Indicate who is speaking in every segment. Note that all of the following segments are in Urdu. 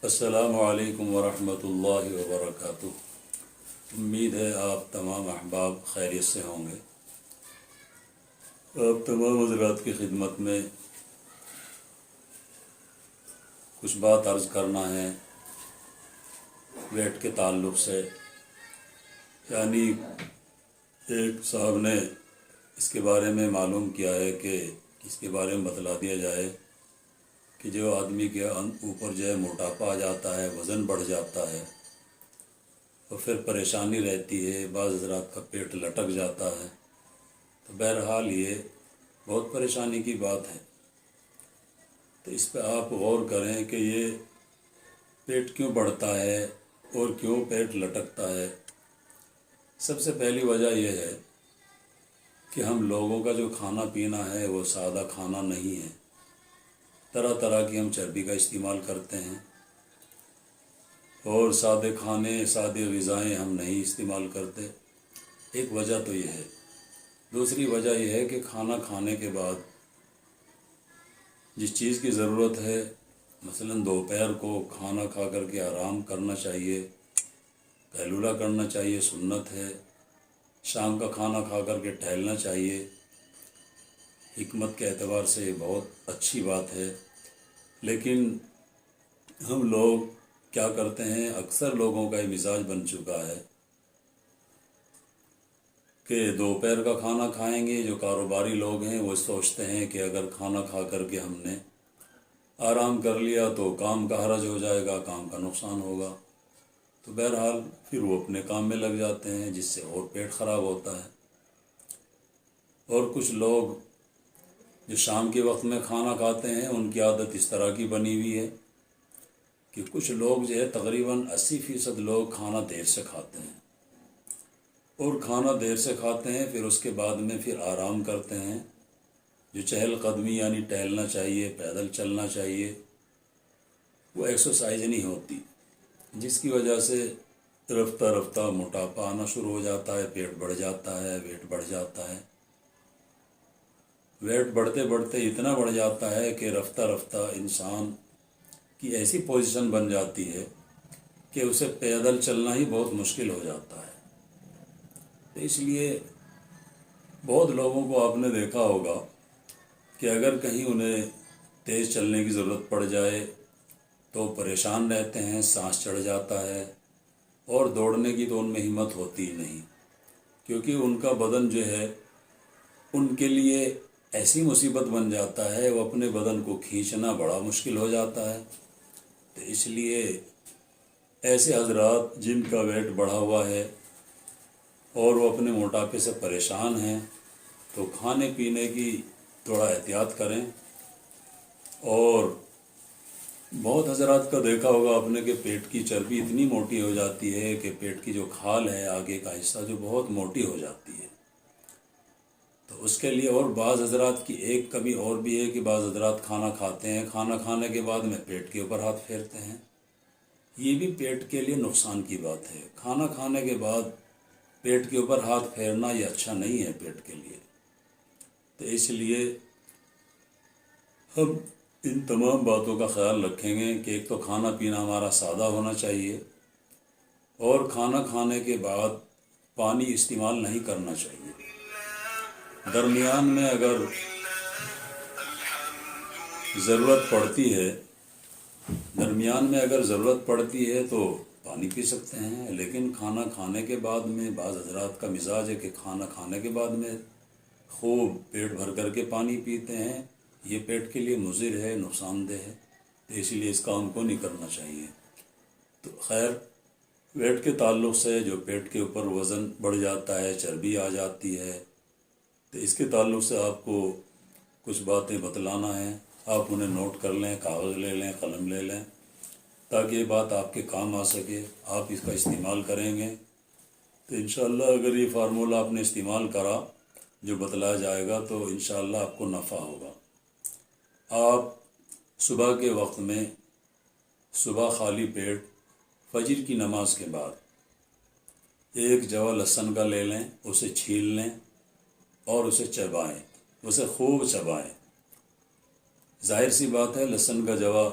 Speaker 1: السلام علیکم ورحمۃ اللہ وبرکاتہ۔ امید ہے آپ تمام احباب خیریت سے ہوں گے۔ آپ تمام حضرات کی خدمت میں کچھ بات عرض کرنا ہے ویٹ کے تعلق سے، یعنی ایک صاحب نے اس کے بارے میں معلوم کیا ہے کہ اس کے بارے میں بتلا دیا جائے کہ جو آدمی کے اوپر جو ہے موٹاپا آ جاتا ہے، وزن بڑھ جاتا ہے تو پھر پریشانی رہتی ہے، بعض حضرات کا پیٹ لٹک جاتا ہے، تو بہرحال یہ بہت پریشانی کی بات ہے۔ تو اس پہ آپ غور کریں کہ یہ پیٹ کیوں بڑھتا ہے اور کیوں پیٹ لٹکتا ہے۔ سب سے پہلی وجہ یہ ہے کہ ہم لوگوں کا جو کھانا پینا ہے وہ سادہ کھانا نہیں ہے، طرح طرح کی ہم چربی کا استعمال کرتے ہیں، اور سادے کھانے، سادے غذائیں ہم نہیں استعمال کرتے۔ ایک وجہ تو یہ ہے۔ دوسری وجہ یہ ہے کہ کھانا کھانے کے بعد جس چیز کی ضرورت ہے، مثلاً دوپہر کو کھانا کھا کر کے آرام کرنا چاہیے، قیلولہ کرنا چاہیے، سنت ہے۔ شام کا کھانا کھا کر کے ٹہلنا چاہیے، حکمت کے اعتبار سے یہ بہت اچھی بات ہے۔ لیکن ہم لوگ کیا کرتے ہیں، اکثر لوگوں کا یہ مزاج بن چکا ہے کہ دوپہر کا کھانا کھائیں گے۔ جو کاروباری لوگ ہیں وہ سوچتے ہیں کہ اگر کھانا کھا کر کے ہم نے آرام کر لیا تو کام کا حرج ہو جائے گا، کام کا نقصان ہوگا، تو بہرحال پھر وہ اپنے کام میں لگ جاتے ہیں، جس سے اور پیٹ خراب ہوتا ہے۔ اور کچھ لوگ جو شام کے وقت میں کھانا کھاتے ہیں، ان کی عادت اس طرح کی بنی ہوئی ہے کہ کچھ لوگ جو ہے تقریباً 80% لوگ کھانا دیر سے کھاتے ہیں، اور کھانا دیر سے کھاتے ہیں، پھر اس کے بعد میں پھر آرام کرتے ہیں۔ جو چہل قدمی یعنی ٹہلنا چاہیے، پیدل چلنا چاہیے، وہ ایکسرسائز نہیں ہوتی، جس کی وجہ سے رفتہ رفتہ موٹاپا آنا شروع ہو جاتا ہے، پیٹ بڑھ جاتا ہے، ویٹ بڑھ جاتا ہے۔ ویٹ بڑھتے بڑھتے اتنا بڑھ جاتا ہے کہ رفتہ رفتہ انسان کی ایسی پوزیشن بن جاتی ہے کہ اسے پیدل چلنا ہی بہت مشکل ہو جاتا ہے۔ تو اس لیے بہت لوگوں کو آپ نے دیکھا ہوگا کہ اگر کہیں انہیں تیز چلنے کی ضرورت پڑ جائے تو پریشان رہتے ہیں، سانس چڑھ جاتا ہے، اور دوڑنے کی تو ان میں ہمت ہوتی ہی نہیں، کیونکہ ان کا بدن جو ہے ان کے لیے ایسی مصیبت بن جاتا ہے، وہ اپنے بدن کو کھینچنا بڑا مشکل ہو جاتا ہے۔ تو اس لیے ایسے حضرات جن کا ویٹ بڑھا ہوا ہے اور وہ اپنے موٹاپے سے پریشان ہیں، تو کھانے پینے کی تھوڑا احتیاط کریں۔ اور بہت حضرات کا دیکھا ہوگا آپ نے کہ پیٹ کی چربی اتنی موٹی ہو جاتی ہے کہ پیٹ کی جو کھال ہے، آگے کا حصہ جو بہت موٹی ہو جاتی ہے۔ تو اس کے لیے اور بعض حضرات کی ایک کمی اور بھی ہے کہ بعض حضرات کھانا کھاتے ہیں، کھانا کھانے کے بعد میں پیٹ کے اوپر ہاتھ پھیرتے ہیں۔ یہ بھی پیٹ کے لیے نقصان کی بات ہے۔ کھانا کھانے کے بعد پیٹ کے اوپر ہاتھ پھیرنا یہ اچھا نہیں ہے پیٹ کے لیے۔ تو اس لیے ہم ان تمام باتوں کا خیال رکھیں گے کہ ایک تو کھانا پینا ہمارا سادہ ہونا چاہیے، اور کھانا کھانے کے بعد پانی استعمال نہیں کرنا چاہیے۔ درمیان میں اگر ضرورت پڑتی ہے تو پانی پی سکتے ہیں، لیکن کھانا کھانے کے بعد میں بعض حضرات کا مزاج ہے کہ کھانا کھانے کے بعد میں خوب پیٹ بھر کر کے پانی پیتے ہیں۔ یہ پیٹ کے لیے مضر ہے، نقصان دہ ہے، تو اس لیے اس کام کو نہیں کرنا چاہیے۔ تو خیر، ویٹ کے تعلق سے جو پیٹ کے اوپر وزن بڑھ جاتا ہے، چربی آ جاتی ہے، تو اس کے تعلق سے آپ کو کچھ باتیں بتلانا ہے۔ آپ انہیں نوٹ کر لیں، کاغذ لے لیں، قلم لے لیں، تاکہ یہ بات آپ کے کام آ سکے، آپ اس کا استعمال کریں گے تو انشاءاللہ اگر یہ فارمولہ آپ نے استعمال کرا جو بتلایا جائے گا تو انشاءاللہ آپ کو نفع ہوگا۔ آپ صبح کے وقت میں، صبح خالی پیٹ فجر کی نماز کے بعد ایک جوا لہسن کا لے لیں، اسے چھیل لیں اور اسے چبائیں، اسے خوب چبائیں۔ ظاہر سی بات ہے لہسن کا جوا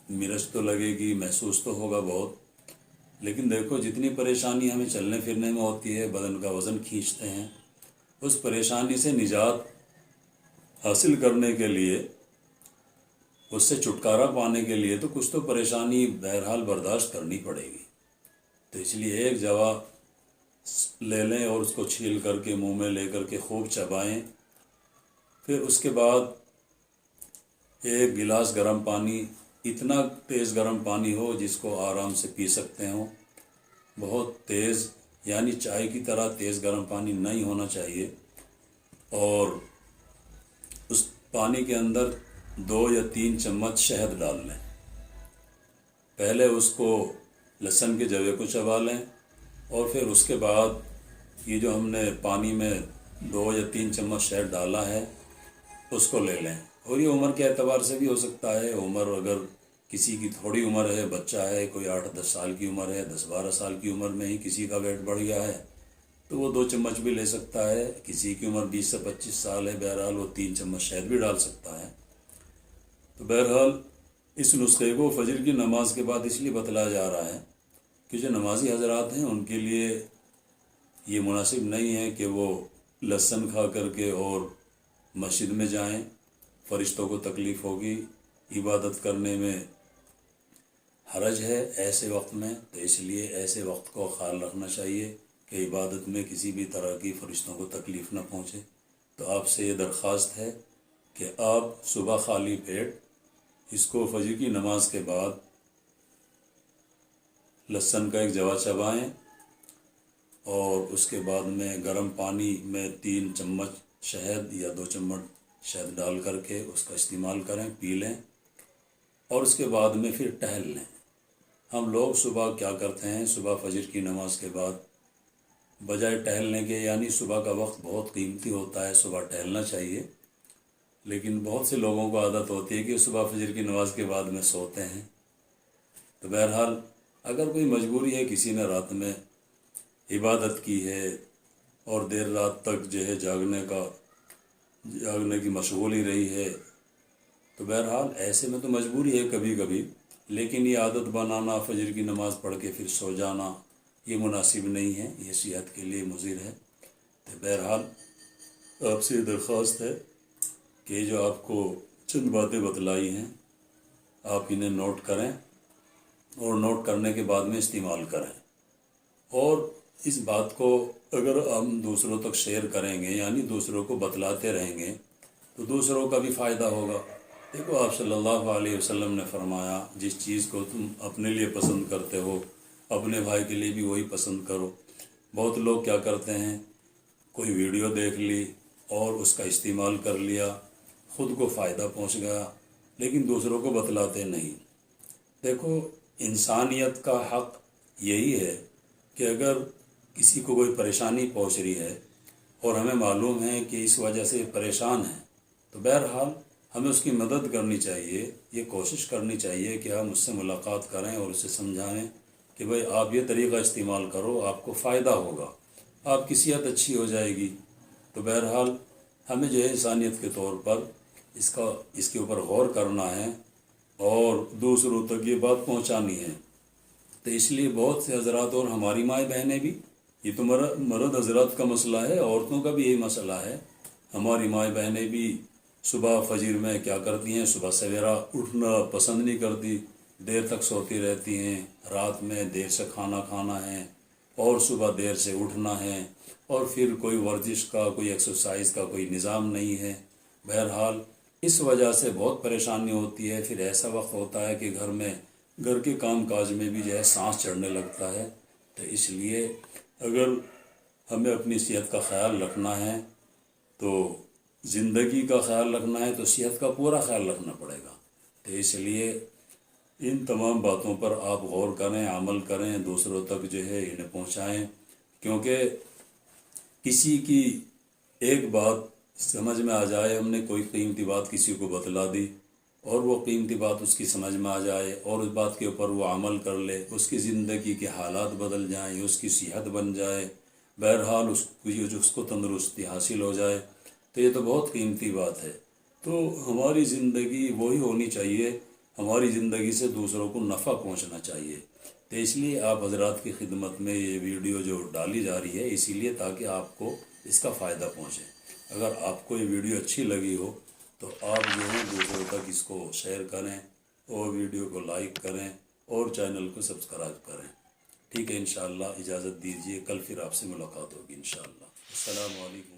Speaker 1: مرچ تو لگے گی، محسوس تو ہوگا بہت، لیکن دیکھو جتنی پریشانی ہمیں چلنے پھرنے میں ہوتی ہے، بدن کا وزن کھینچتے ہیں، اس پریشانی سے نجات حاصل کرنے کے لیے، اس سے چھٹکارا پانے کے لیے تو کچھ تو پریشانی بہرحال برداشت کرنی پڑے گی۔ تو اس لیے ایک جوا لے لیں اور اس کو چھیل کر کے منہ میں لے کر کے خوب چبائیں، پھر اس کے بعد ایک گلاس گرم پانی، اتنا تیز گرم پانی ہو جس کو آرام سے پی سکتے ہوں، بہت تیز یعنی چائے کی طرح تیز گرم پانی نہیں ہونا چاہیے، اور اس پانی کے اندر 2 یا 3 چمچ شہد ڈال لیں۔ پہلے اس کو لہسن کے جوے کو چبا لیں، اور پھر اس کے بعد یہ جو ہم نے پانی میں 2 یا 3 چمچ شہد ڈالا ہے اس کو لے لیں۔ اور یہ عمر کے اعتبار سے بھی ہو سکتا ہے، عمر اگر کسی کی تھوڑی عمر ہے، بچہ ہے، کوئی 8-10 سال کی عمر ہے، 10-12 سال کی عمر میں ہی کسی کا ویٹ بڑھ گیا ہے تو وہ 2 چمچ بھی لے سکتا ہے، کسی کی عمر 20 سے 25 سال ہے بہرحال وہ 3 چمچ شہد بھی ڈال سکتا ہے۔ تو بہرحال اس نسخے کو فجر کی نماز کے بعد اس لیے بتلایا جا رہا ہے کہ جو نمازی حضرات ہیں ان کے لیے یہ مناسب نہیں ہے کہ وہ لہسن کھا کر کے اور مسجد میں جائیں، فرشتوں کو تکلیف ہوگی، عبادت کرنے میں حرج ہے ایسے وقت میں، تو اس لیے ایسے وقت کو خیال رکھنا چاہیے کہ عبادت میں کسی بھی طرح کی فرشتوں کو تکلیف نہ پہنچے۔ تو آپ سے یہ درخواست ہے کہ آپ صبح خالی پیٹ اس کو فجر کی نماز کے بعد لہسن کا ایک جوا چبائیں، اور اس کے بعد میں گرم پانی میں 3 چمچ شہد یا 2 چمچ شہد ڈال کر کے اس کا استعمال کریں، پی لیں، اور اس کے بعد میں پھر ٹہل لیں۔ ہم لوگ صبح کیا کرتے ہیں، صبح فجر کی نماز کے بعد بجائے ٹہلنے کے، یعنی صبح کا وقت بہت قیمتی ہوتا ہے، صبح ٹہلنا چاہیے، لیکن بہت سے لوگوں کو عادت ہوتی ہے کہ صبح فجر کی نماز کے بعد میں سوتے ہیں۔ تو بہرحال اگر کوئی مجبوری ہے، کسی نے رات میں عبادت کی ہے اور دیر رات تک جو ہے جاگنے کی مشغولی رہی ہے، تو بہرحال ایسے میں تو مجبوری ہے کبھی کبھی، لیکن یہ عادت بنانا، فجر کی نماز پڑھ کے پھر سو جانا، یہ مناسب نہیں ہے، یہ صحت کے لیے مضر ہے۔ تو بہرحال آپ سے درخواست ہے کہ جو آپ کو چند باتیں بتلائی ہیں آپ انہیں نوٹ کریں، اور نوٹ کرنے کے بعد میں استعمال کریں، اور اس بات کو اگر ہم دوسروں تک شیئر کریں گے، یعنی دوسروں کو بتلاتے رہیں گے، تو دوسروں کا بھی فائدہ ہوگا۔ دیکھو آپ صلی اللہ علیہ وسلم نے فرمایا، جس چیز کو تم اپنے لیے پسند کرتے ہو اپنے بھائی کے لیے بھی وہی پسند کرو۔ بہت لوگ کیا کرتے ہیں، کوئی ویڈیو دیکھ لی اور اس کا استعمال کر لیا، خود کو فائدہ پہنچ گیا، لیکن دوسروں کو بتلاتے نہیں۔ دیکھو انسانیت کا حق یہی ہے کہ اگر کسی کو کوئی پریشانی پہنچ رہی ہے اور ہمیں معلوم ہے کہ اس وجہ سے پریشان ہے، تو بہرحال ہمیں اس کی مدد کرنی چاہیے، یہ کوشش کرنی چاہیے کہ ہم اس سے ملاقات کریں اور اسے سمجھائیں کہ بھئی آپ یہ طریقہ استعمال کرو، آپ کو فائدہ ہوگا، آپ کی صحت اچھی ہو جائے گی۔ تو بہرحال ہمیں جو ہے انسانیت کے طور پر اس کے اوپر غور کرنا ہے اور دوسروں تک یہ بات پہنچانی ہے۔ تو اس لیے بہت سے حضرات، اور ہماری مائیں بہنیں بھی، یہ تو مرد حضرات کا مسئلہ ہے، عورتوں کا بھی یہی مسئلہ ہے، ہماری مائیں بہنیں بھی صبح فجر میں کیا کرتی ہیں، صبح سویرا اٹھنا پسند نہیں کرتی، دیر تک سوتی رہتی ہیں، رات میں دیر سے کھانا کھانا ہے اور صبح دیر سے اٹھنا ہے، اور پھر کوئی ورزش کا، کوئی ایکسرسائز کا کوئی نظام نہیں ہے۔ بہرحال اس وجہ سے بہت پریشانی ہوتی ہے، پھر ایسا وقت ہوتا ہے کہ گھر کے کام کاج میں بھی جو ہے سانس چڑھنے لگتا ہے۔ تو اس لیے اگر ہمیں اپنی صحت کا خیال رکھنا ہے، تو زندگی کا خیال رکھنا ہے، تو صحت کا پورا خیال رکھنا پڑے گا۔ تو اس لیے ان تمام باتوں پر آپ غور کریں، عمل کریں، دوسروں تک جو ہے انہیں پہنچائیں، کیونکہ کسی کی ایک بات سمجھ میں آ جائے، ہم نے کوئی قیمتی بات کسی کو بتلا دی اور وہ قیمتی بات اس کی سمجھ میں آ جائے اور اس بات کے اوپر وہ عمل کر لے، اس کی زندگی کے حالات بدل جائیں، اس کی صحت بن جائے، بہرحال اس کو تندرستی حاصل ہو جائے، تو یہ تو بہت قیمتی بات ہے۔ تو ہماری زندگی وہی ہونی چاہیے، ہماری زندگی سے دوسروں کو نفع پہنچنا چاہیے. تو اس لیے آپ حضرات کی خدمت میں یہ ویڈیو جو ڈالی جا رہی ہے اسی لیے تاکہ آپ کو اس کا فائدہ پہنچے. اگر آپ کو یہ ویڈیو اچھی لگی ہو تو آپ جو ہے دوسروں تک اس کو شیئر کریں اور ویڈیو کو لائک کریں اور چینل کو سبسکرائب کریں. ٹھیک ہے، انشاءاللہ اجازت دیجیے، کل پھر آپ سے ملاقات ہوگی انشاءاللہ. السلام علیکم.